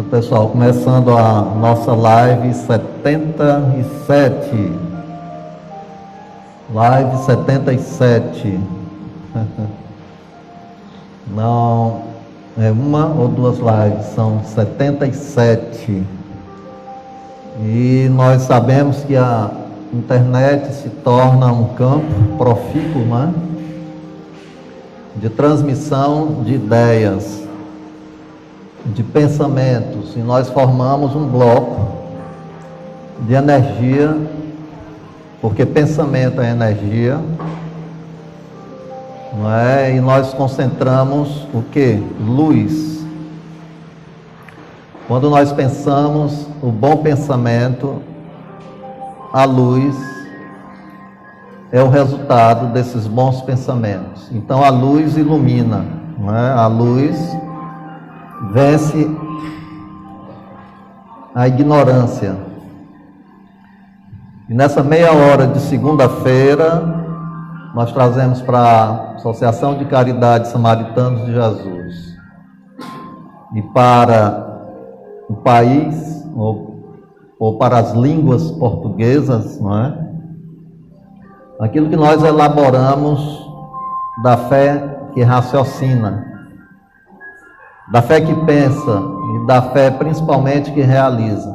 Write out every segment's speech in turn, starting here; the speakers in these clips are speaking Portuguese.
Pessoal, começando a nossa live 77. Live 77. Não é uma ou duas lives, são 77. E nós sabemos que a internet se torna um campo profícuo, né? De transmissão de ideias, de pensamentos, e nós formamos um bloco de energia, porque pensamento é energia, não é? E nós concentramos o que? Luz. Quando nós pensamos o bom pensamento, a luz é o resultado desses bons pensamentos. Então a luz ilumina, não é? A luz vence a ignorância. E nessa meia hora de segunda-feira, nós trazemos para a Associação de Caridade Samaritanos de Jesus e para o país, ou para as línguas portuguesas, não é? Aquilo que nós elaboramos da fé que raciocina, da fé que pensa e da fé principalmente que realiza.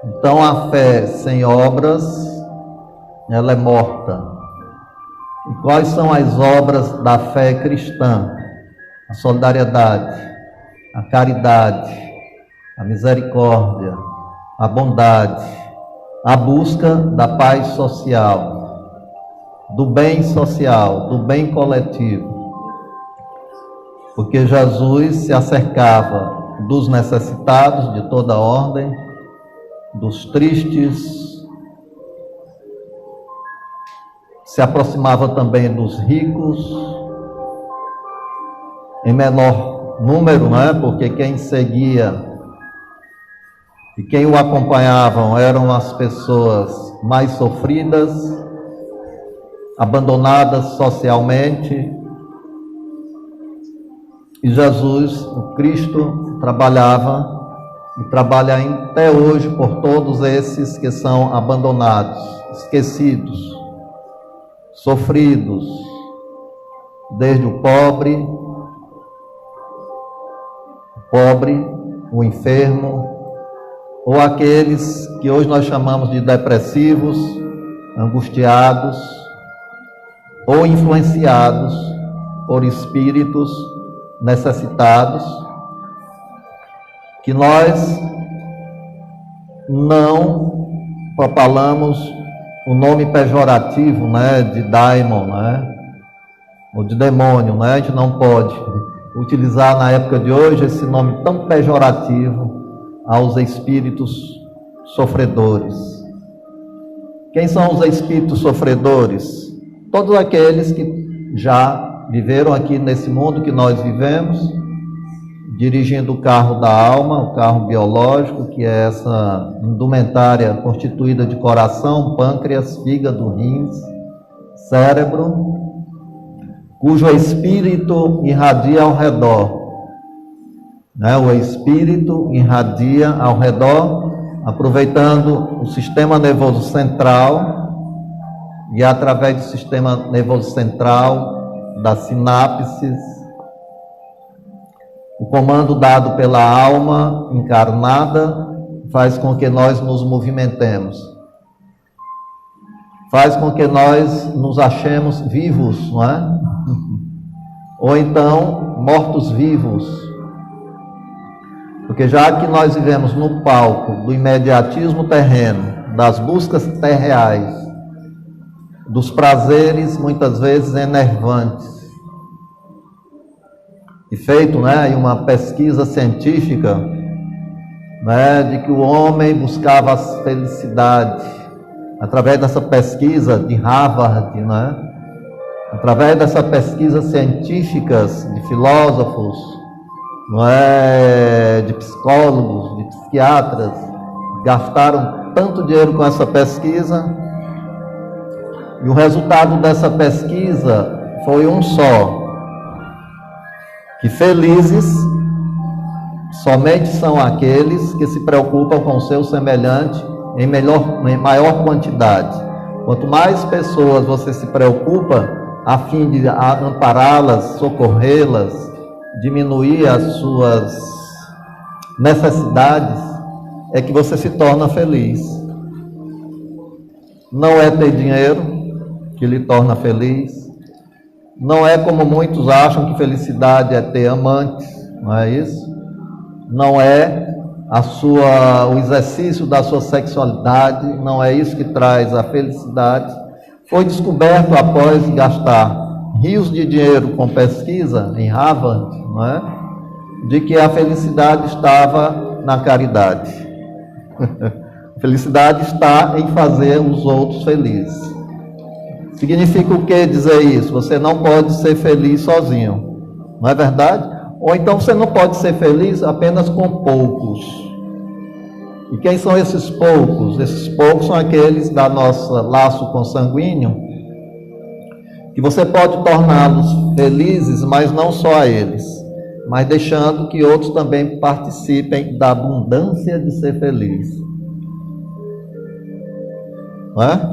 Então a fé sem obras, ela é morta. E quais são as obras da fé cristã? A solidariedade, a caridade, a misericórdia, a bondade, a busca da paz social, do bem social, do bem coletivo. Porque Jesus se acercava dos necessitados de toda ordem, dos tristes, se aproximava também dos ricos, em menor número, não é? Porque quem seguia e quem o acompanhavam eram as pessoas mais sofridas, abandonadas socialmente. E Jesus, o Cristo, trabalhava e trabalha até hoje por todos esses que são abandonados, esquecidos, sofridos, desde o pobre, o enfermo, ou aqueles que hoje nós chamamos de depressivos, angustiados, ou influenciados por espíritos necessitados, que nós não propalamos o nome pejorativo, né, de daimon, né, ou de demônio, né? A gente não pode utilizar na época de hoje esse nome tão pejorativo aos espíritos sofredores. Quem são os espíritos sofredores? Todos aqueles que já viveram aqui nesse mundo que nós vivemos, dirigindo o carro da alma, o carro biológico, que é essa indumentária constituída de coração, pâncreas, fígado, rins, cérebro, cujo espírito irradia ao redor. Né? O espírito irradia ao redor, aproveitando o sistema nervoso central, e através do sistema nervoso central, das sinapses, o comando dado pela alma encarnada faz com que nós nos movimentemos, faz com que nós nos achemos vivos, não é? Ou então mortos-vivos, porque já que nós vivemos no palco do imediatismo terreno, das buscas terreais, dos prazeres muitas vezes enervantes, e feito, né, uma pesquisa científica, né, de que o homem buscava a felicidade através dessa pesquisa de Harvard, né, através dessa pesquisa científicas de filósofos, não é, de psicólogos, de psiquiatras, gastaram tanto dinheiro com essa pesquisa, e o resultado dessa pesquisa foi um só: que felizes Somente são aqueles que se preocupam com o seu semelhante em maior quantidade. Quanto mais pessoas você se preocupa a fim de ampará-las, socorrê-las, diminuir as suas necessidades, é que você se torna feliz. Não é ter dinheiro que lhe torna feliz. Não é como muitos acham que felicidade é ter amantes, não é isso? Não é o exercício da sua sexualidade, não é isso que traz a felicidade. Foi descoberto após gastar rios de dinheiro com pesquisa em Harvard, não é? De que a felicidade estava na caridade. A felicidade está em fazer os outros felizes. Significa o que dizer isso? Você não pode ser feliz sozinho, não é verdade? Ou então você não pode ser feliz apenas com poucos. E quem são esses poucos? Esses poucos são aqueles da nossa laço consanguíneo, que você pode torná-los felizes, mas não só a eles, mas deixando que outros também participem da abundância de ser feliz. Não é?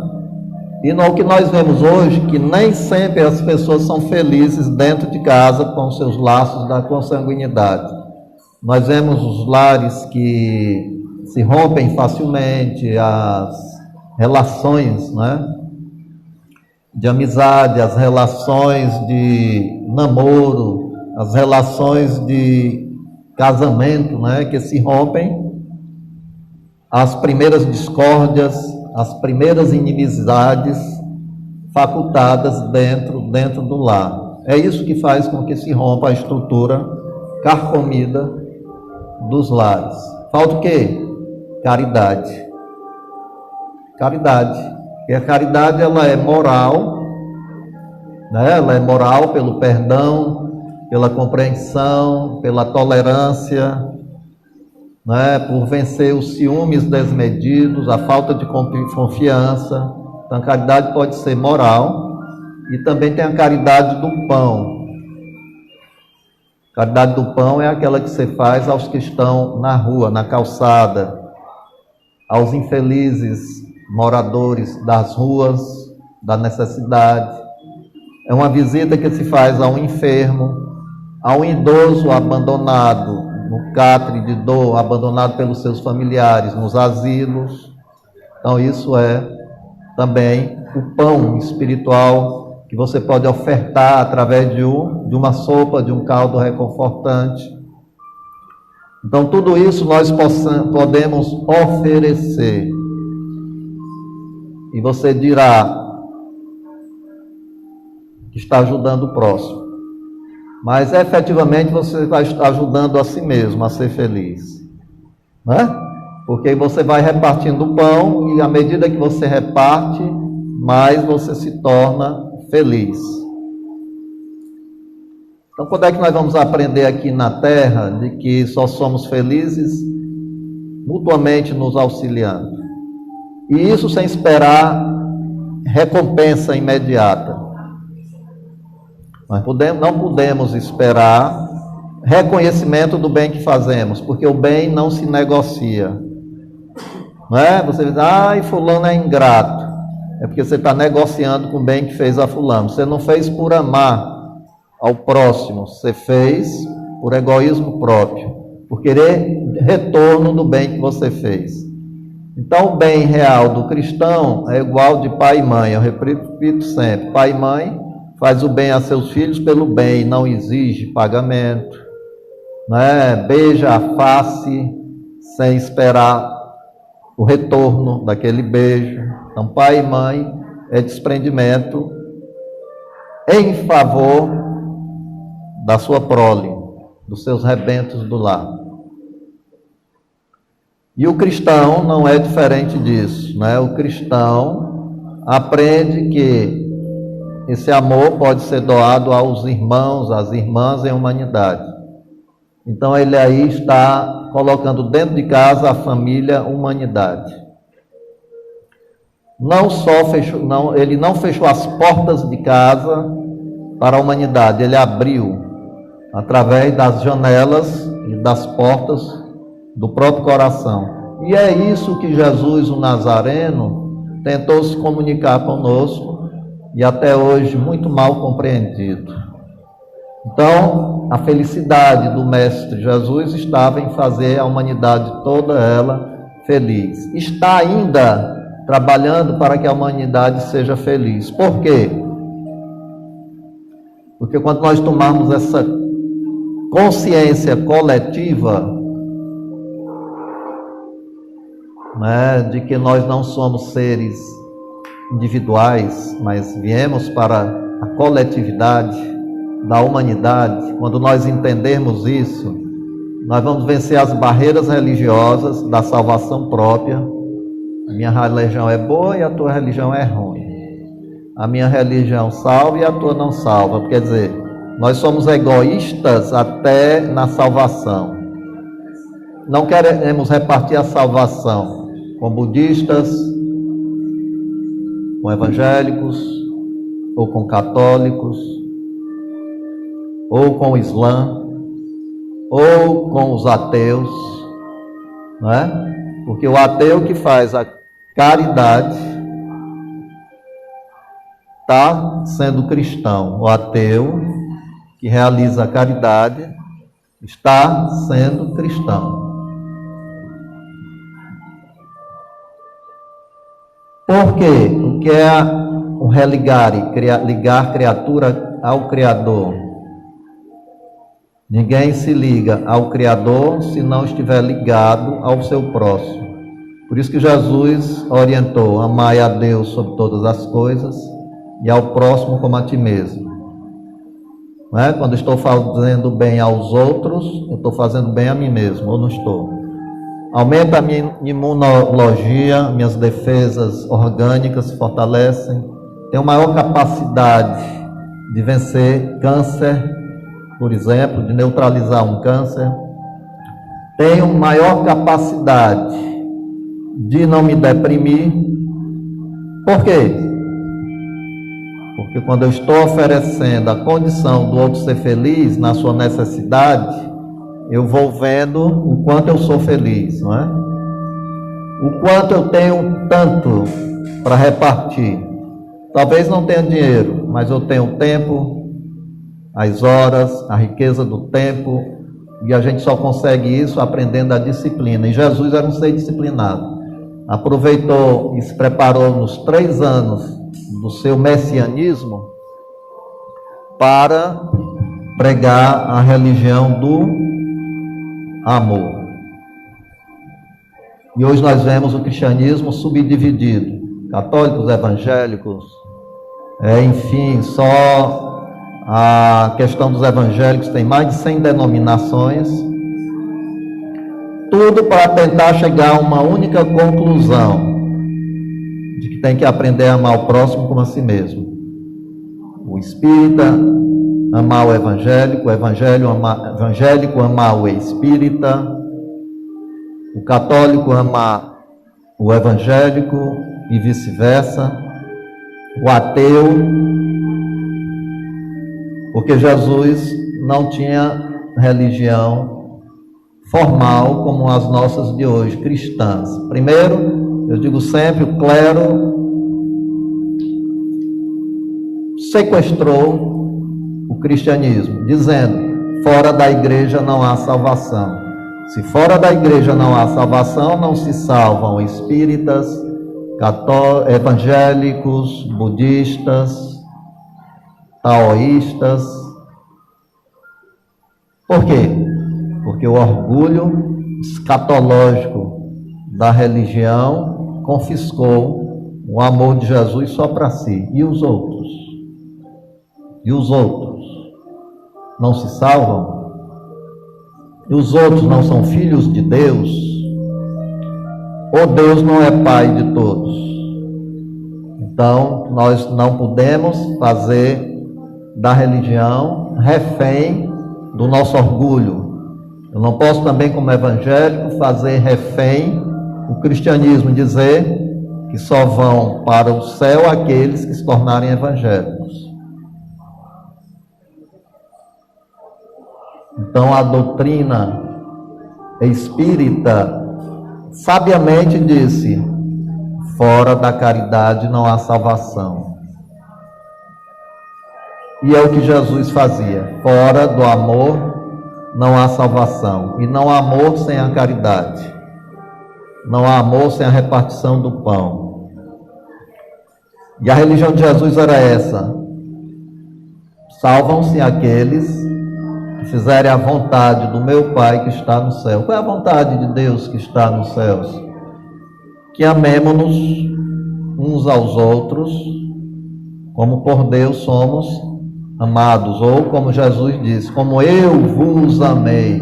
E no que nós vemos hoje, que nem sempre as pessoas são felizes dentro de casa com seus laços da consanguinidade. Nós vemos os lares que se rompem facilmente, as relações, né, de amizade, as relações de namoro, as relações de casamento, né, que se rompem, as primeiras discórdias, as primeiras inimizades facultadas dentro do lar. É isso que faz com que se rompa a estrutura carcomida dos lares. Falta o quê? Caridade. Caridade. E a caridade, ela é moral, né? Ela é moral pelo perdão, pela compreensão, pela tolerância, né, por vencer os ciúmes desmedidos, a falta de confiança. Então a caridade pode ser moral. E também tem a caridade do pão. A caridade do pão é aquela que você faz aos que estão na rua, na calçada, aos infelizes moradores das ruas, da necessidade. É uma visita que se faz a um enfermo, a um idoso abandonado no catre de dor, abandonado pelos seus familiares, nos asilos. Então isso é também o pão espiritual que você pode ofertar através de uma sopa, de um caldo reconfortante. Então tudo isso nós podemos oferecer. E você dirá que está ajudando o próximo. Mas efetivamente você vai estar ajudando a si mesmo a ser feliz, né? Porque você vai repartindo o pão e à medida que você reparte, mais você se torna feliz. Então quando é que nós vamos aprender aqui na Terra de que só somos felizes mutuamente nos auxiliando? E isso sem esperar recompensa imediata. Nós não podemos esperar reconhecimento do bem que fazemos, porque o bem não se negocia. Não é? Você diz, fulano é ingrato. É porque você está negociando com o bem que fez a fulano. Você não fez por amar ao próximo, você fez por egoísmo próprio, por querer retorno do bem que você fez. Então o bem real do cristão é igual de pai e mãe. Eu repito sempre, pai e mãe faz o bem a seus filhos pelo bem, não exige pagamento, né? Beija a face sem esperar o retorno daquele beijo. Então pai e mãe é desprendimento em favor da sua prole, dos seus rebentos do lar. E o cristão não é diferente disso, né? O cristão aprende que esse amor pode ser doado aos irmãos, às irmãs em humanidade. Então ele aí está colocando dentro de casa a família humanidade. Ele não fechou as portas de casa para a humanidade, ele abriu através das janelas e das portas do próprio coração. E é isso que Jesus, o Nazareno, tentou se comunicar conosco e até hoje muito mal compreendido. Então, a felicidade do Mestre Jesus estava em fazer a humanidade toda ela feliz. Está ainda trabalhando para que a humanidade seja feliz. Por quê? Porque quando nós tomarmos essa consciência coletiva, né, de que nós não somos seres individuais, mas viemos para a coletividade da humanidade, quando nós entendermos isso, nós vamos vencer as barreiras religiosas da salvação própria. A minha religião é boa e a tua religião é ruim. A minha religião salva e a tua não salva. Quer dizer, nós somos egoístas até na salvação. Não queremos repartir a salvação com budistas, com evangélicos, ou com católicos, ou com o Islã, ou com os ateus, não é? Porque o ateu que faz a caridade está sendo cristão. O ateu que realiza a caridade está sendo cristão. Por quê? O que é o religare? Ligar criatura ao Criador. Ninguém se liga ao Criador se não estiver ligado ao seu próximo. Por isso que Jesus orientou: amai a Deus sobre todas as coisas e ao próximo como a ti mesmo. Não é? Quando estou fazendo bem aos outros, eu estou fazendo bem a mim mesmo, ou não estou? Aumenta a minha imunologia, minhas defesas orgânicas se fortalecem, tenho maior capacidade de vencer câncer, por exemplo, de neutralizar um câncer. Tenho maior capacidade de não me deprimir. Por quê? Porque quando eu estou oferecendo a condição do outro ser feliz na sua necessidade, eu vou vendo o quanto eu sou feliz, não é? O quanto eu tenho tanto para repartir. Talvez não tenha dinheiro, mas eu tenho tempo, as horas, a riqueza do tempo, e a gente só consegue isso aprendendo a disciplina. E Jesus era um ser disciplinado. Aproveitou e se preparou nos 3 anos do seu messianismo para pregar a religião do amor. E hoje nós vemos o cristianismo subdividido, católicos, evangélicos, enfim, só a questão dos evangélicos tem mais de 100 denominações, tudo para tentar chegar a uma única conclusão, de que tem que aprender a amar o próximo como a si mesmo. O espírita amar o evangélico, o evangélico amar o espírita, o católico amar o evangélico e vice-versa, o ateu, porque Jesus não tinha religião formal como as nossas de hoje, cristãs. Primeiro, eu digo sempre, o clero sequestrou o cristianismo, dizendo: fora da igreja não há salvação. Se fora da igreja não há salvação, não se salvam espíritas, evangélicos, budistas, taoístas. Por quê? Porque o orgulho escatológico da religião confiscou o amor de Jesus só para si. E os outros? E os outros não se salvam? E os outros não são filhos de Deus? Ou Deus não é Pai de todos? Então, nós não podemos fazer da religião refém do nosso orgulho. Eu não posso também, como evangélico, fazer refém o cristianismo, dizer que só vão para o céu aqueles que se tornarem evangélicos. Então, a doutrina espírita sabiamente disse: fora da caridade não há salvação. E é o que Jesus fazia: fora do amor não há salvação. E não há amor sem a caridade. Não há amor sem a repartição do pão. E a religião de Jesus era essa: salvam-se aqueles que fizerem a vontade do meu Pai que está no céu. Qual é a vontade de Deus que está nos céus? Que amemo-nos uns aos outros, como por Deus somos amados, ou como Jesus disse: como eu vos amei.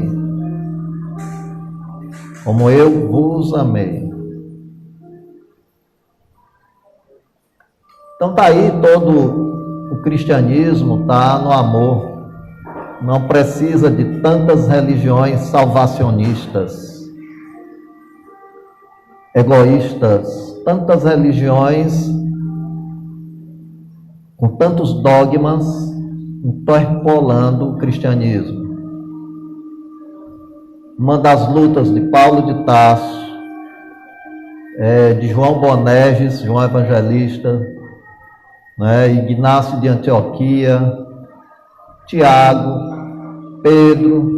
Como eu vos amei. Então está aí todo o cristianismo, está no amor. Não precisa de tantas religiões salvacionistas, egoístas, tantas religiões com tantos dogmas interpolando o cristianismo. Uma das lutas de Paulo de Tarso, de João Boanerges, João Evangelista, Ignácio de Antioquia, Tiago, Pedro,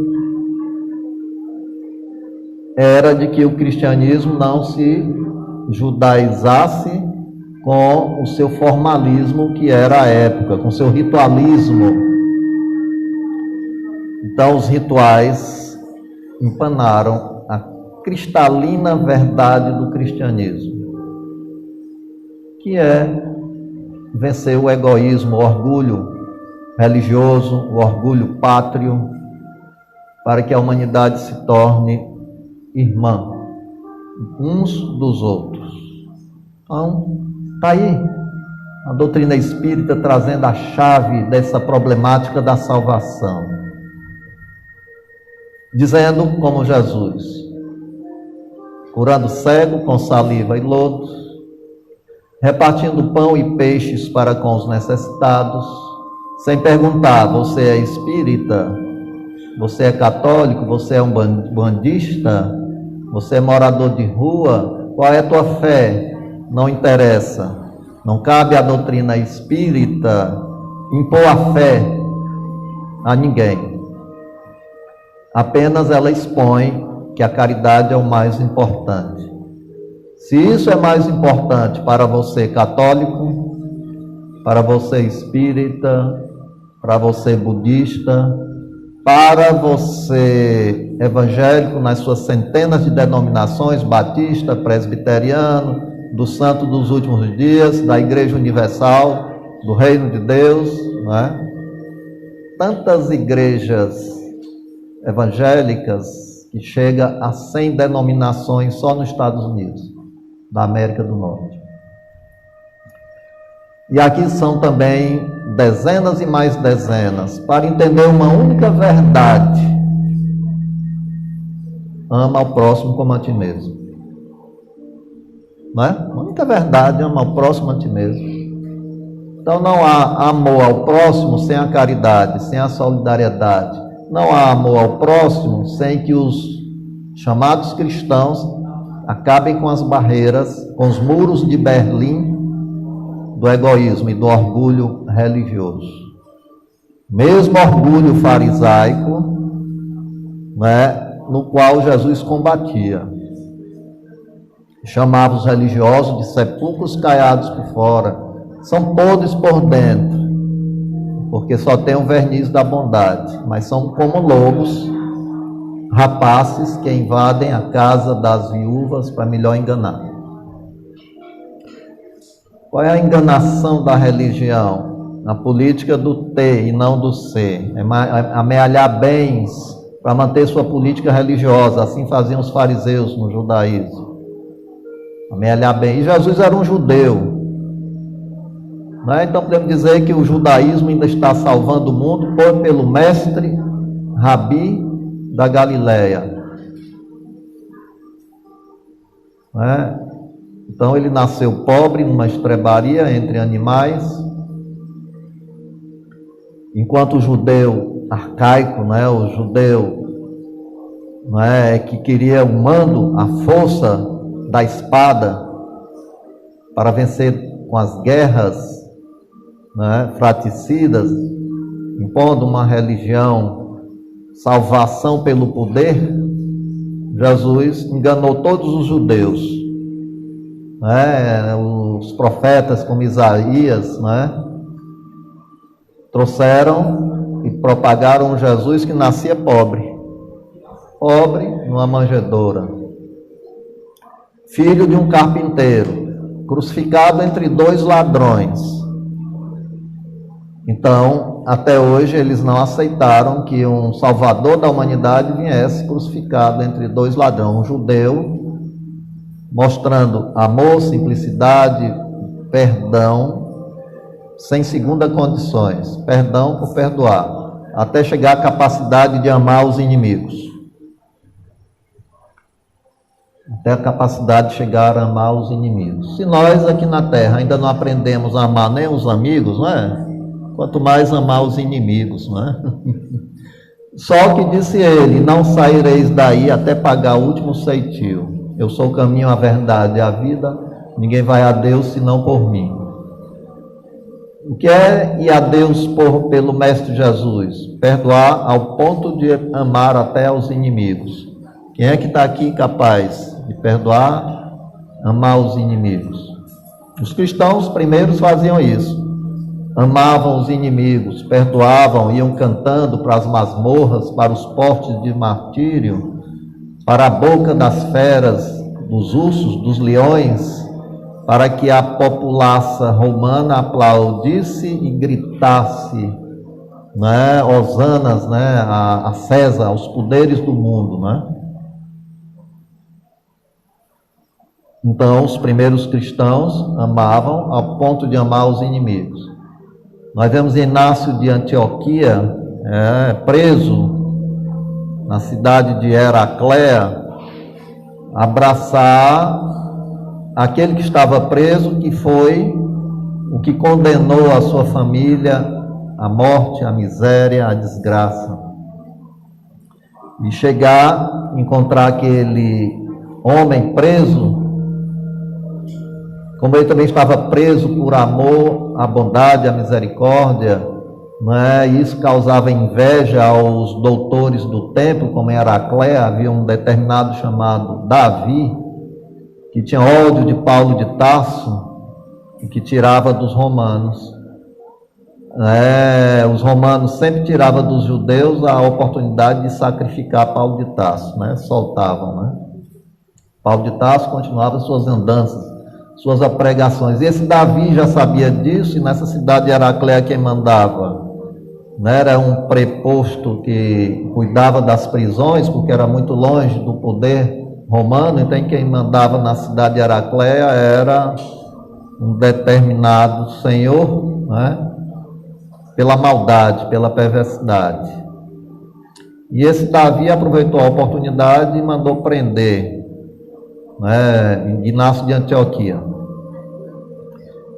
era de que o cristianismo não se judaizasse com o seu formalismo que era a época, com o seu ritualismo. Então os rituais empanaram a cristalina verdade do cristianismo, que é vencer o egoísmo, o orgulho religioso, o orgulho pátrio, para que a humanidade se torne irmã uns dos outros. Então, está aí a doutrina espírita trazendo a chave dessa problemática da salvação, dizendo como Jesus: curando cego com saliva e lodo, repartindo pão e peixes para com os necessitados, sem perguntar: você é espírita? Você é católico? Você é um bandista? Você é morador de rua? Qual é a tua fé? Não interessa. Não cabe à doutrina espírita impor a fé a ninguém. Apenas ela expõe que a caridade é o mais importante. Se isso é mais importante para você católico, para você espírita, para você budista, para você evangélico nas suas centenas de denominações, batista, presbiteriano, do Santo dos Últimos Dias, da Igreja Universal, do Reino de Deus, não é? Tantas igrejas evangélicas que chega a 100 denominações só nos Estados Unidos, da América do Norte. E aqui são também dezenas e mais dezenas, para entender uma única verdade: ama ao próximo como a ti mesmo. Não é? A única verdade: ama ao próximo a ti mesmo. Então não há amor ao próximo sem a caridade, sem a solidariedade. Não há amor ao próximo sem que os chamados cristãos acabem com as barreiras, com os muros de Berlim do egoísmo e do orgulho religioso. Mesmo orgulho farisaico, no qual Jesus combatia. Chamava os religiosos de sepulcros caiados por fora. São podres por dentro, porque só tem o verniz da bondade, mas são como lobos rapazes que invadem a casa das viúvas para melhor enganar. Qual é a enganação da religião? A política do ter e não do ser. É amealhar bens para manter sua política religiosa. Assim faziam os fariseus no judaísmo. Amealhar bens. E Jesus era um judeu. Então podemos dizer que o judaísmo ainda está salvando o mundo pelo mestre Rabi da Galileia. Então ele nasceu pobre numa estrebaria entre animais, enquanto o judeu arcaico, o judeu não é, que queria o mando, a força da espada para vencer com as guerras, né, fratricidas, impondo uma religião, salvação pelo poder, Jesus enganou todos os judeus, né, os profetas como Isaías, né, trouxeram e propagaram Jesus que nascia pobre numa manjedoura, filho de um carpinteiro, crucificado entre dois ladrões. Então, até hoje eles não aceitaram que um salvador da humanidade viesse crucificado entre dois ladrões, um judeu, mostrando amor, simplicidade, perdão, sem segunda condições, perdão por perdoar, até chegar à capacidade de amar os inimigos. Até a capacidade de chegar a amar os inimigos. Se nós aqui na Terra ainda não aprendemos a amar nem os amigos, não é? Quanto mais amar os inimigos, não é? Só que disse ele: não saireis daí até pagar o último ceitil. Eu sou o caminho, a verdade e a vida. Ninguém vai a Deus senão por mim. O que é ir a Deus pelo Mestre Jesus? Perdoar ao ponto de amar até os inimigos. Quem é que está aqui capaz de perdoar, amar os inimigos? Os cristãos primeiros faziam isso. Amavam os inimigos, perdoavam, iam cantando para as masmorras, para os portos de martírio, para a boca das feras, dos ursos, dos leões, para que a populaça romana aplaudisse e gritasse, né, hosanas, né, a César, aos poderes do mundo, né? Então, os primeiros cristãos amavam ao ponto de amar os inimigos. Nós vemos Inácio de Antioquia, preso na cidade de Heracléa, abraçar aquele que estava preso, que foi o que condenou a sua família à morte, à miséria, à desgraça. E chegar, encontrar aquele homem preso, como ele também estava preso por amor, a bondade, a misericórdia, não é? Isso causava inveja aos doutores do templo, como em Heracléa havia um determinado chamado Davi, que tinha ódio de Paulo de Tarso e que tirava dos romanos. Os romanos sempre tiravam dos judeus a oportunidade de sacrificar Paulo de Tarso, né? Soltavam, né? Paulo de Tarso continuava suas andanças, suas pregações. E esse Davi já sabia disso, e nessa cidade de Heracléa quem mandava, né, era um preposto que cuidava das prisões, porque era muito longe do poder romano. Então quem mandava na cidade de Heracléa era um determinado senhor, né, pela maldade, pela perversidade. E esse Davi aproveitou a oportunidade e mandou prender, né, Inácio de Antioquia.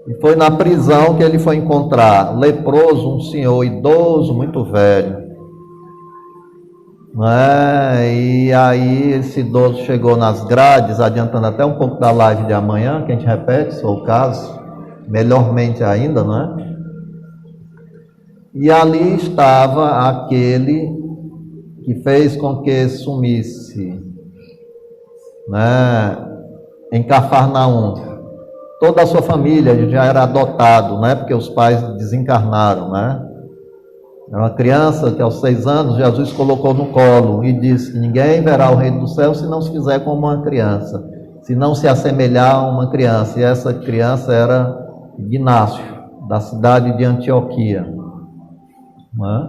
E foi na prisão que ele foi encontrar leproso, um senhor idoso, muito velho, né? E aí esse idoso chegou nas grades, adiantando até um pouco da live de amanhã, que a gente repete, se for o caso, melhormente ainda, não é? E ali estava aquele que fez com que sumisse, né, em Cafarnaum. Toda a sua família já era adotado, né, porque os pais desencarnaram, né? Era uma criança que aos 6 anos Jesus colocou no colo e disse: ninguém verá o reino do céu se não se fizer como uma criança, se não se assemelhar a uma criança. E essa criança era Ignácio, da cidade de Antioquia, né?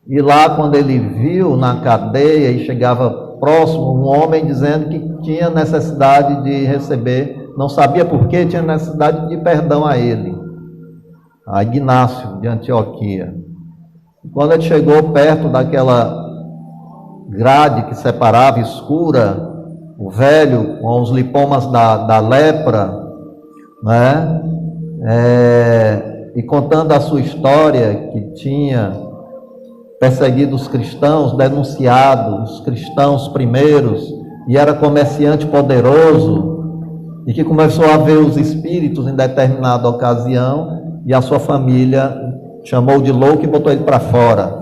E lá, quando ele viu na cadeia e chegava próximo um homem dizendo que tinha necessidade de receber, não sabia por que, tinha necessidade de perdão a ele, a Ignácio de Antioquia. Quando ele chegou perto daquela grade que separava, escura, o velho com os lipomas da lepra, né? E contando a sua história, que tinha perseguido os cristãos, denunciado os cristãos primeiros, e era comerciante poderoso, e que começou a ver os espíritos em determinada ocasião, e a sua família chamou de louco e botou ele para fora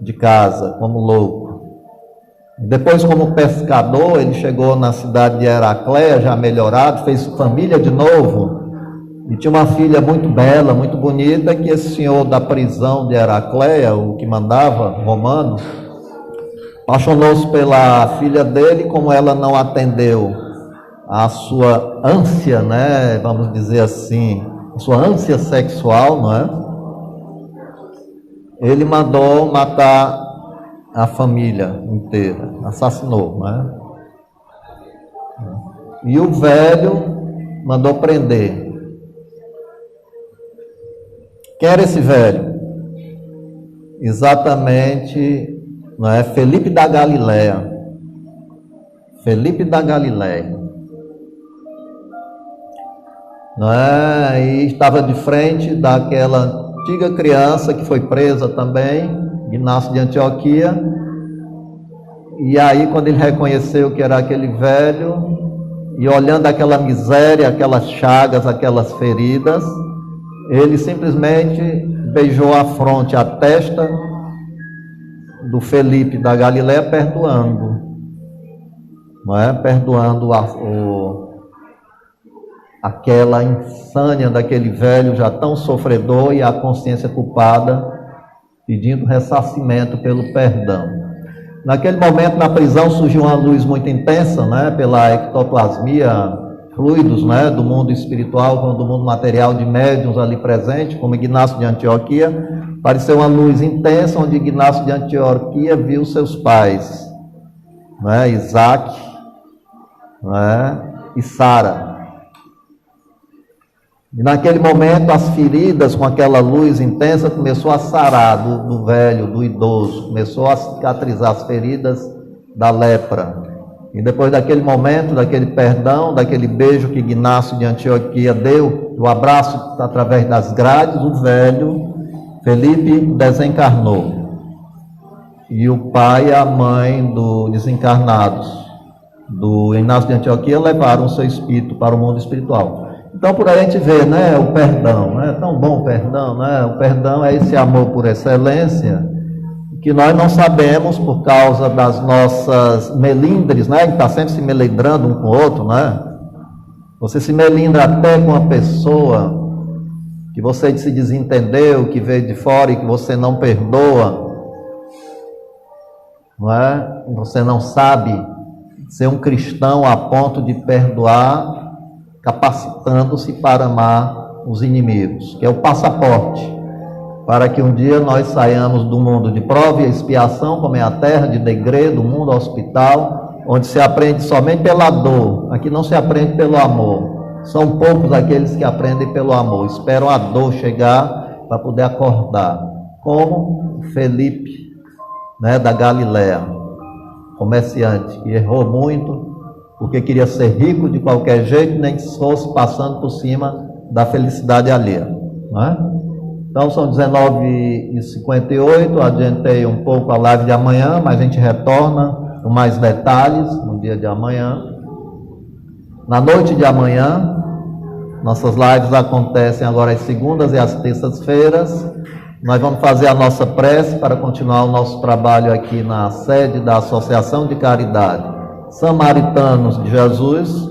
de casa, como louco. Depois, como pescador, ele chegou na cidade de Heracléia, já melhorado, fez família de novo, e tinha uma filha muito bela, muito bonita, que esse senhor da prisão de Heracléia, o que mandava, romano, apaixonou-se pela filha dele. Como ela não atendeu a sua ânsia, né, vamos dizer assim, a sua ânsia sexual, não é? Ele mandou matar a família inteira, assassinou, né? E o velho mandou prender. Quem era esse velho? Exatamente, não é? Felipe da Galileia. Felipe da Galileia. Não é? E estava de frente daquela antiga criança que foi presa também, Ignacio de Antioquia. E aí, quando ele reconheceu que era aquele velho, e olhando aquela miséria, aquelas chagas, aquelas feridas, ele simplesmente beijou a fronte, a testa do Felipe da Galileia, perdoando, não é? Perdoando aquela insânia daquele velho já tão sofredor, e a consciência culpada, pedindo ressarcimento pelo perdão. Naquele momento, na prisão, surgiu uma luz muito intensa, né? Pela ectoplasmia, fluidos, né, do mundo espiritual com do mundo material, de médiuns ali presente, como Ignacio de Antioquia. Apareceu uma luz intensa, onde Ignacio de Antioquia viu seus pais, né, Isaac, né, e Sara. E naquele momento, as feridas com aquela luz intensa começou a sarar do velho, do idoso, começou a cicatrizar as feridas da lepra. E depois daquele momento, daquele perdão, daquele beijo que Ignacio de Antioquia deu, o abraço através das grades, o velho Felipe desencarnou. E o pai e a mãe dos desencarnados do Ignacio de Antioquia levaram o seu espírito para o mundo espiritual. Então, por aí a gente vê, né, o perdão, né? É tão bom o perdão, né? O perdão é esse amor por excelência, que nós não sabemos por causa das nossas melindres, né? A gente está sempre se melindrando um com o outro, né? Você se melindra até com uma pessoa que você se desentendeu, que veio de fora e que você não perdoa, não é? Você não sabe ser um cristão a ponto de perdoar, capacitando-se para amar os inimigos, que é o passaporte para que um dia nós saiamos do mundo de prova e expiação, como é a terra de degredo, do mundo hospital, onde se aprende somente pela dor. Aqui não se aprende pelo amor. São poucos aqueles que aprendem pelo amor, esperam a dor chegar para poder acordar, como o Felipe, né, da Galileia, comerciante, que errou muito, porque queria ser rico de qualquer jeito, nem que fosse passando por cima da felicidade alheia, não é? Então são 19h58, adiantei um pouco a live de amanhã, mas a gente retorna com mais detalhes no dia de amanhã. Na noite de amanhã, nossas lives acontecem agora às segundas e às terças-feiras. Nós vamos fazer a nossa prece para continuar o nosso trabalho aqui na sede da Associação de Caridade Samaritanos de Jesus,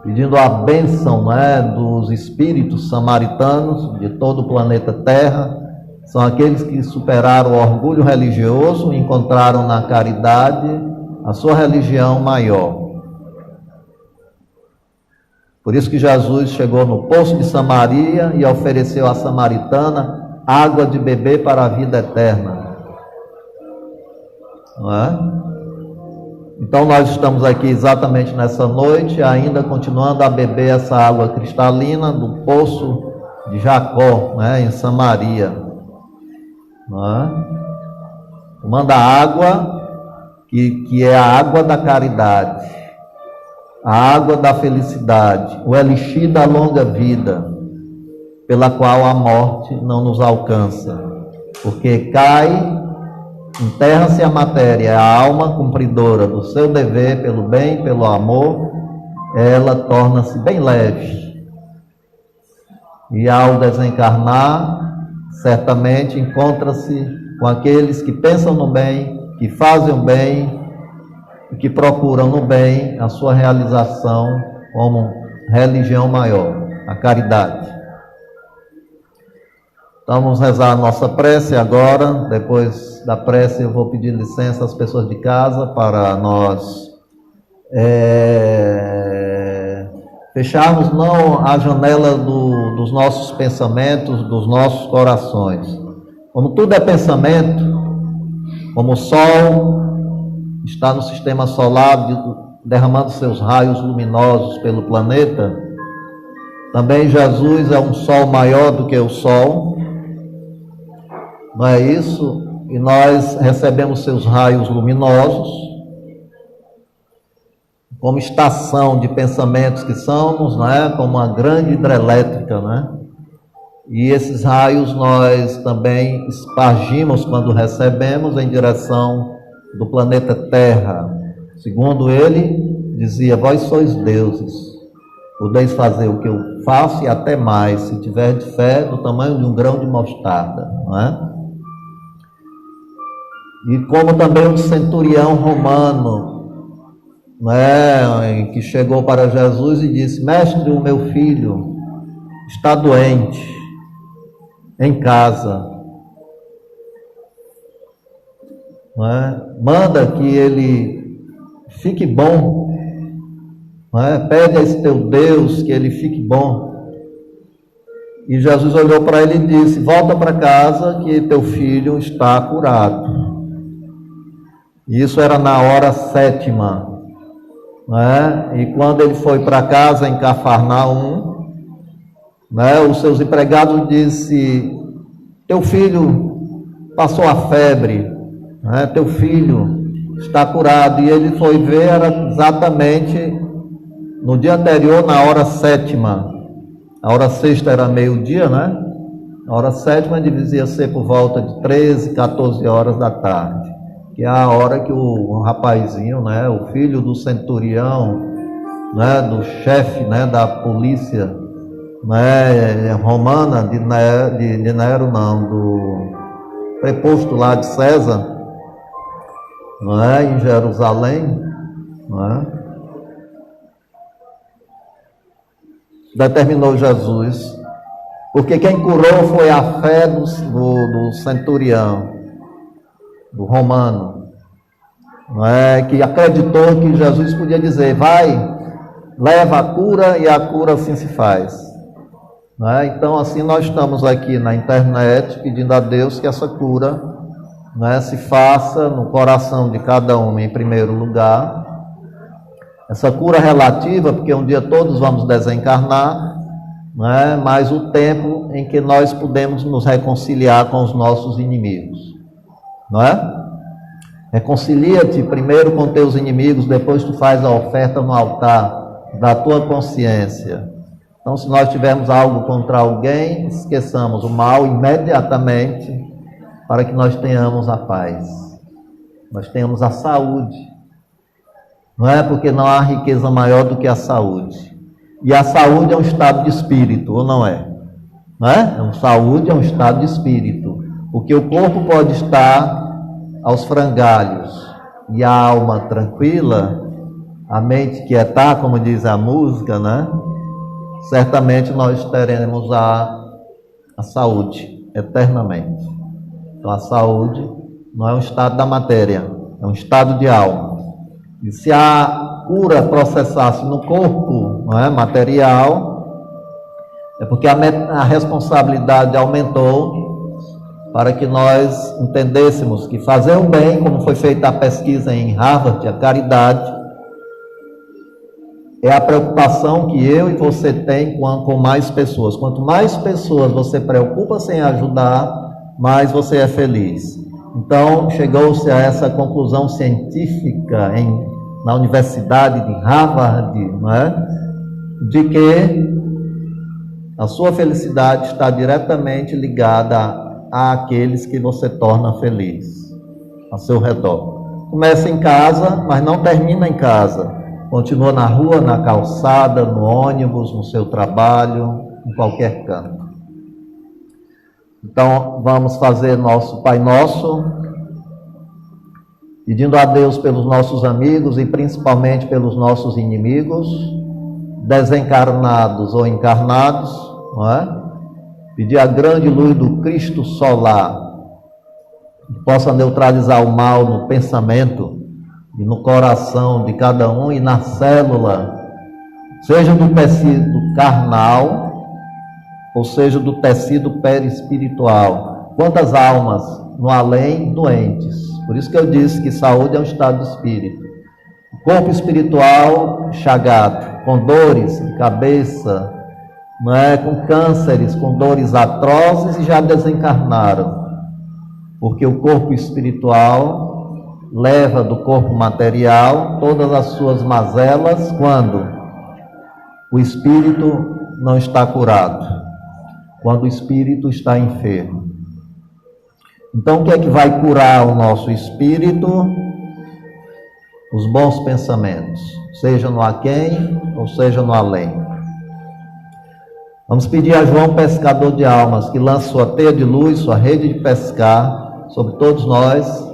pedindo a bênção, né, dos espíritos samaritanos de todo o planeta Terra. São aqueles que superaram o orgulho religioso e encontraram na caridade a sua religião maior. Por isso que Jesus chegou no poço de Samaria e ofereceu à samaritana água de beber para a vida eterna. Não é? Então nós estamos aqui exatamente nessa noite, ainda continuando a beber essa água cristalina do poço de Jacó, né, em Samaria. Não é? Tomando a água que é a água da caridade, a água da felicidade, o elixir da longa vida, pela qual a morte não nos alcança. porque cai, enterra-se a matéria, a alma cumpridora do seu dever pelo bem, pelo amor, ela torna-se bem leve. E ao desencarnar, certamente encontra-se com aqueles que pensam no bem, que fazem o bem e que procuram no bem a sua realização como religião maior, a caridade. Então vamos rezar a nossa prece agora. Depois da prece eu vou pedir licença às pessoas de casa para nós fecharmos não a janela dos nossos pensamentos, dos nossos corações. Como tudo é pensamento, como o Sol está no sistema solar derramando seus raios luminosos pelo planeta, também Jesus é um Sol maior do que o Sol, não é isso? E nós recebemos seus raios luminosos como estação de pensamentos que somos, né? Como uma grande hidrelétrica, né? E esses raios nós também espargimos quando recebemos em direção do planeta Terra. Segundo ele, dizia: vós sois deuses, podeis fazer o que eu faço e até mais, se tiver de fé do tamanho de um grão de mostarda, não é? E como também um centurião romano, né, que chegou para Jesus e disse: mestre, o meu filho está doente em casa, não é? Manda que ele fique bom, não é? Pede a esse teu Deus que ele fique bom. E Jesus olhou para ele e disse: volta para casa que teu filho está curado. E isso era na hora 7ª, né? E quando ele foi para casa em Cafarnaum, né, os seus empregados disse: teu filho passou a febre, né? Teu filho está curado. E ele foi ver, era exatamente no dia anterior, na hora 7ª. A hora 6ª era meio-dia, né? A hora 7ª devia ser por volta de 13, 14 horas da tarde, que é a hora que o rapazinho, né, o filho do centurião, né, do chefe, né, da polícia, né, romana, de Nero não, do preposto lá de César, não é, em Jerusalém, não é, determinou Jesus, porque quem curou foi a fé do centurião, do romano, não é, que acreditou que Jesus podia dizer: vai, leva a cura, e a cura assim se faz, não é? Então assim nós estamos aqui na internet pedindo a Deus que essa cura, não é, se faça no coração de cada um em primeiro lugar, essa cura relativa, porque um dia todos vamos desencarnar, não é? Mas o tempo em que nós podemos nos reconciliar com os nossos inimigos, não é? Reconcilia-te primeiro com teus inimigos, depois tu faz a oferta no altar da tua consciência. Então, se nós tivermos algo contra alguém, esqueçamos o mal imediatamente, para que nós tenhamos a paz, nós tenhamos a saúde, não é? Porque não há riqueza maior do que a saúde, e a saúde é um estado de espírito, ou não é? Não é? Saúde é um estado de espírito, porque o corpo pode estar aos frangalhos e a alma tranquila, a mente quietar, como diz a música, né? Certamente nós teremos a saúde eternamente. Então a saúde não é um estado da matéria, é um estado de alma. E se a cura processasse no corpo, não é, material, é porque a responsabilidade aumentou, para que nós entendêssemos que fazer o bem, como foi feita a pesquisa em Harvard, a caridade, é a preocupação que eu e você tem com mais pessoas. Quanto mais pessoas você preocupa sem ajudar, mais você é feliz. Então, chegou-se a essa conclusão científica na Universidade de Harvard, não é? De que a sua felicidade está diretamente ligada àqueles que você torna feliz ao seu redor. Começa em casa, mas não termina em casa. Continua na rua, na calçada, no ônibus, no seu trabalho, em qualquer canto. Então, vamos fazer nosso Pai Nosso, pedindo a Deus pelos nossos amigos e principalmente pelos nossos inimigos, desencarnados ou encarnados, não é? Pedir a grande luz do Cristo solar, que possa neutralizar o mal no pensamento e no coração de cada um e na célula, seja do tecido carnal, ou seja do tecido perispiritual. Quantas almas no além doentes? Por isso que eu disse que saúde é um estado de espírito. O corpo espiritual chagado, com dores de cabeça, não é? Com cânceres, com dores atrozes e já desencarnaram. Porque o corpo espiritual leva do corpo material todas as suas mazelas quando o espírito não está curado, quando o espírito está enfermo. Então, o que é que vai curar o nosso espírito? Os bons pensamentos, seja no aquém ou seja no além. Vamos pedir a João Pescador de Almas que lance sua teia de luz, sua rede de pescar sobre todos nós,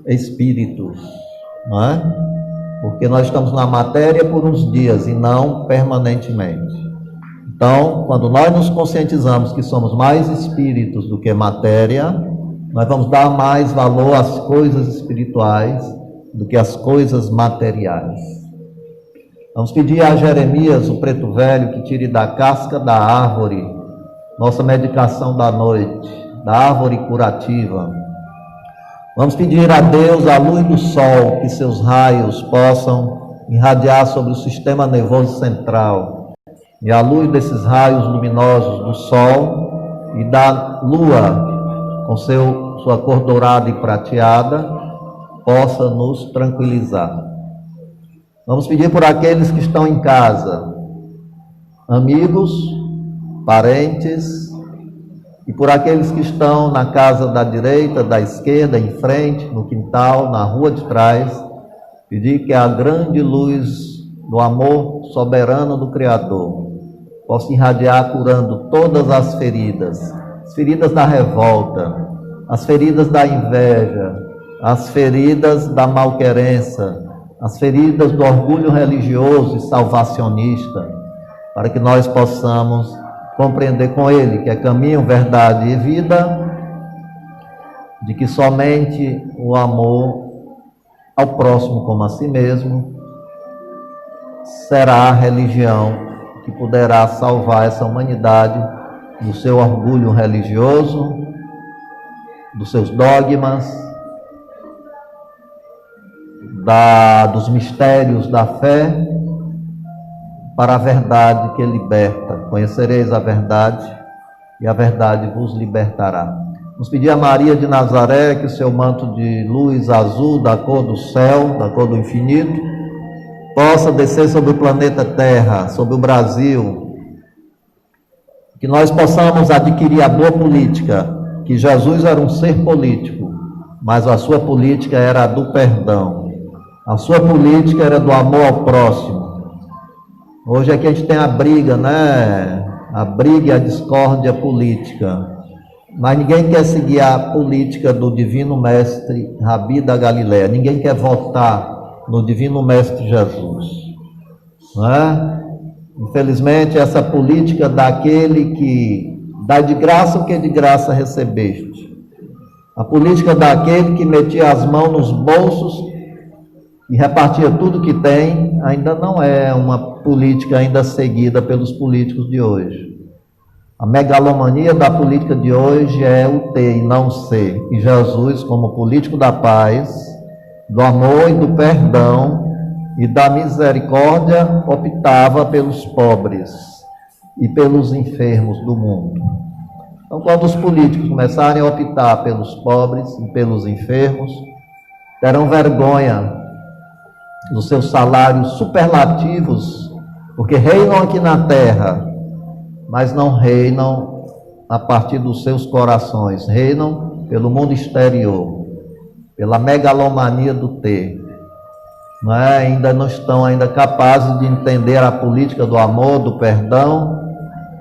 espíritos, não é? Porque nós estamos na matéria por uns dias e não permanentemente. Então, quando nós nos conscientizamos que somos mais espíritos do que matéria, nós vamos dar mais valor às coisas espirituais do que às coisas materiais. Vamos pedir a Jeremias, o preto velho, que tire da casca da árvore nossa medicação da noite, da árvore curativa. Vamos pedir a Deus a luz do sol, que seus raios possam irradiar sobre o sistema nervoso central. E a luz desses raios luminosos do sol e da lua, com sua cor dourada e prateada, possa nos tranquilizar. Vamos pedir por aqueles que estão em casa, amigos, parentes, e por aqueles que estão na casa da direita, da esquerda, em frente, no quintal, na rua de trás, pedir que a grande luz do amor soberano do Criador possa irradiar curando todas as feridas da revolta, as feridas da inveja, as feridas da malquerença, as feridas do orgulho religioso e salvacionista, para que nós possamos compreender com ele que é caminho, verdade e vida, de que somente o amor ao próximo como a si mesmo será a religião que poderá salvar essa humanidade do seu orgulho religioso, dos seus dogmas, dos mistérios da fé, para a verdade que liberta. Conhecereis a verdade e a verdade vos libertará. Vamos pedir a Maria de Nazaré que o seu manto de luz azul, da cor do céu, da cor do infinito, possa descer sobre o planeta Terra, sobre o Brasil, que nós possamos adquirir a boa política, que Jesus era um ser político, mas a sua política era a do perdão, a sua política era do amor ao próximo. Hoje aqui a gente tem a briga, né? A briga e a discórdia política. Mas ninguém quer seguir a política do Divino Mestre Rabi da Galileia. Ninguém quer votar no Divino Mestre Jesus. Não é? Infelizmente, essa política daquele que dá de graça o que de graça recebeste. A política daquele que metia as mãos nos bolsos e repartia tudo que tem, ainda não é uma política ainda seguida pelos políticos de hoje. A megalomania da política de hoje é o ter e não ser. E Jesus, como político da paz, do amor e do perdão e da misericórdia, optava pelos pobres e pelos enfermos do mundo. Então, quando os políticos começarem a optar pelos pobres e pelos enfermos, terão vergonha dos seus salários superlativos, porque reinam aqui na terra, mas não reinam a partir dos seus corações, reinam pelo mundo exterior, pela megalomania do ter. Não é? Ainda não estão capazes de entender a política do amor, do perdão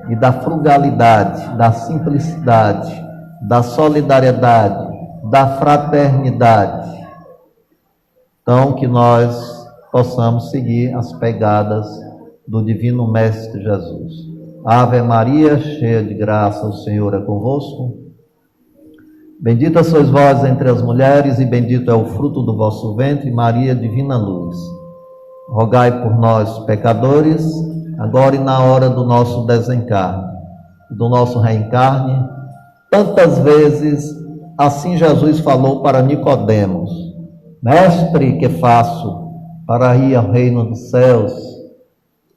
e da frugalidade, da simplicidade, da solidariedade, da fraternidade. Então, que nós possamos seguir as pegadas do Divino Mestre Jesus. Ave Maria, cheia de graça, o Senhor é convosco. Bendita sois vós entre as mulheres, e bendito é o fruto do vosso ventre, Maria, divina luz. Rogai por nós, pecadores, agora e na hora do nosso desencarne, do nosso reencarne. Tantas vezes, assim Jesus falou para Nicodemos: Mestre, que faço para ir ao reino dos céus?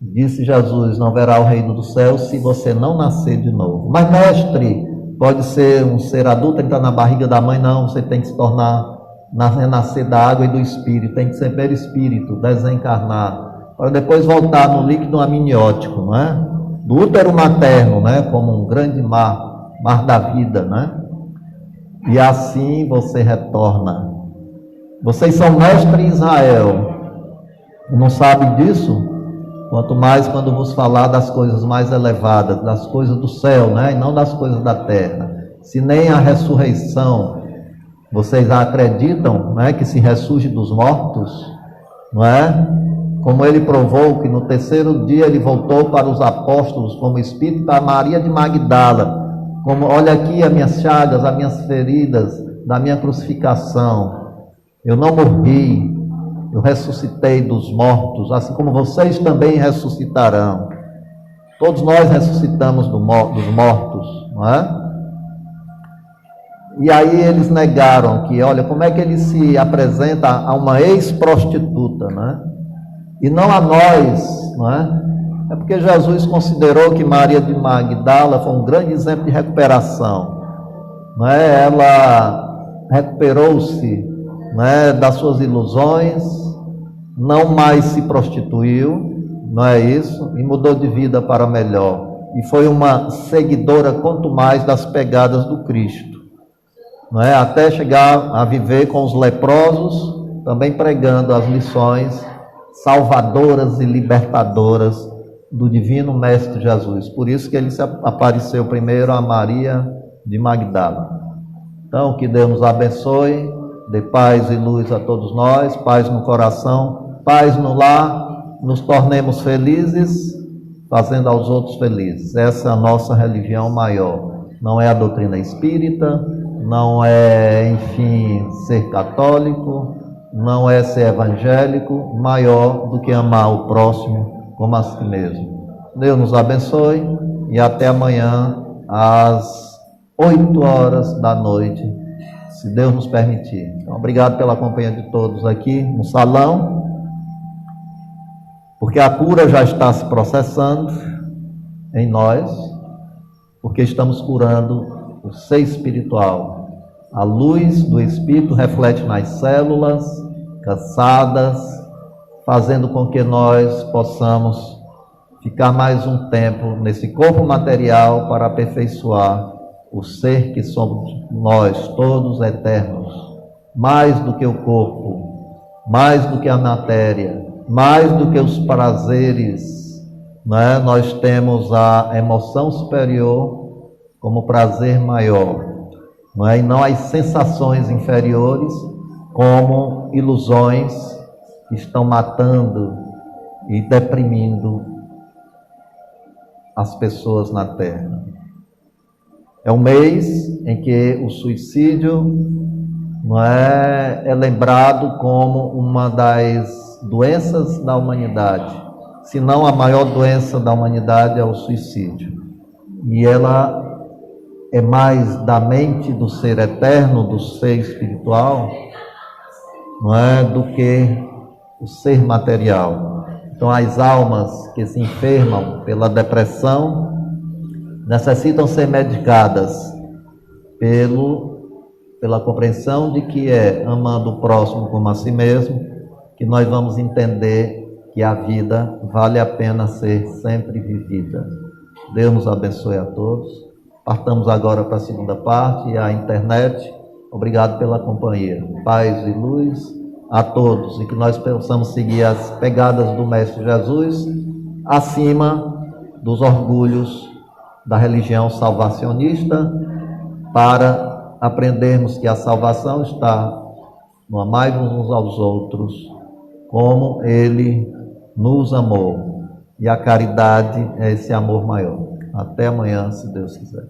Disse Jesus: não verá o reino dos céus se você não nascer de novo. Mas, mestre, pode ser um ser adulto, entrar na barriga da mãe? Não, você tem que se tornar, nascer da água e do espírito, tem que ser perispírito, desencarnar, para depois voltar no líquido amniótico, não é? Do útero materno, né? Como um grande mar da vida, né? E assim você retorna. Vocês são mestres em Israel, não sabem disso? Quanto mais quando vos falar das coisas mais elevadas, das coisas do céu, né? E não das coisas da terra. Se nem a ressurreição vocês acreditam, né? Que se ressurge dos mortos, não é? Como ele provou que no terceiro dia ele voltou para os apóstolos como Espírito, para Maria de Magdala, como: olha aqui as minhas chagas, as minhas feridas da minha crucificação. Eu não morri, eu ressuscitei dos mortos, assim como vocês também ressuscitarão. Todos nós ressuscitamos dos mortos, não é? E aí eles negaram que, olha, como é que ele se apresenta a uma ex-prostituta, né? E não a nós, não é? É porque Jesus considerou que Maria de Magdala foi um grande exemplo de recuperação, não é? Ela recuperou-se, né, das suas ilusões, não mais se prostituiu, não é isso? E mudou de vida para melhor. E foi uma seguidora, quanto mais, das pegadas do Cristo, não é? Até chegar a viver com os leprosos, também pregando as lições salvadoras e libertadoras do Divino Mestre Jesus. Por isso que ele se apareceu primeiro a Maria de Magdala. Então, que Deus nos abençoe, dê paz e luz a todos nós, paz no coração, paz no lar, nos tornemos felizes, fazendo aos outros felizes. Essa é a nossa religião maior. Não é a doutrina espírita, não é, enfim, ser católico, não é ser evangélico, maior do que amar o próximo como a si mesmo. Deus nos abençoe e até amanhã às 8h da noite, se Deus nos permitir. Então, obrigado pela companhia de todos aqui no salão, porque a cura já está se processando em nós, porque estamos curando o ser espiritual. A luz do Espírito reflete nas células cansadas, fazendo com que nós possamos ficar mais um tempo nesse corpo material para aperfeiçoar o ser que somos nós, todos eternos, mais do que o corpo, mais do que a matéria, mais do que os prazeres, né? Nós temos a emoção superior como prazer maior, não é? E não as sensações inferiores como ilusões que estão matando e deprimindo as pessoas na Terra. É um mês em que o suicídio, não é lembrado como uma das doenças da humanidade, se não a maior doença da humanidade é o suicídio. E ela é mais da mente do ser eterno, do ser espiritual, não é, do que o ser material. Então as almas que se enfermam pela depressão necessitam ser medicadas pela compreensão de que é amando o próximo como a si mesmo que nós vamos entender que a vida vale a pena ser sempre vivida. Deus nos abençoe a todos. Partamos agora para a segunda parte e a internet. Obrigado pela companhia. Paz e luz a todos e que nós possamos seguir as pegadas do Mestre Jesus acima dos orgulhos da religião salvacionista, para aprendermos que a salvação está no amar uns aos outros como Ele nos amou. E a caridade é esse amor maior. Até amanhã, se Deus quiser.